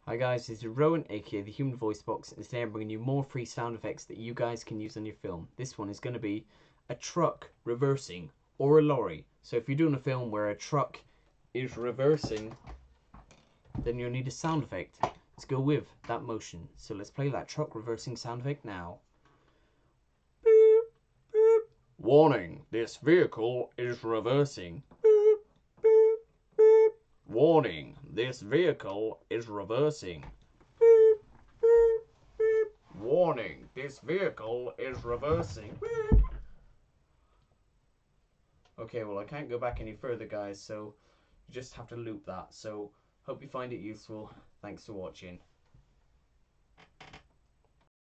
Hi guys, this is Rowan, aka the Human Voice Box, and today I'm bringing you more free sound effects that you guys can use on your film. This one is going to be a truck reversing or a lorry. So if you're doing a film where a truck is reversing, then you'll need a sound effect to go with that motion. So let's play that truck reversing sound effect now. Boop, boop. Warning, this vehicle is reversing. Boop, boop, boop. Warning, this vehicle is reversing. Beep, beep, beep. Warning, this vehicle is reversing. Beep. Okay, well I can't go back any further guys, so you just have to loop that. So hope you find it useful. Thanks for watching.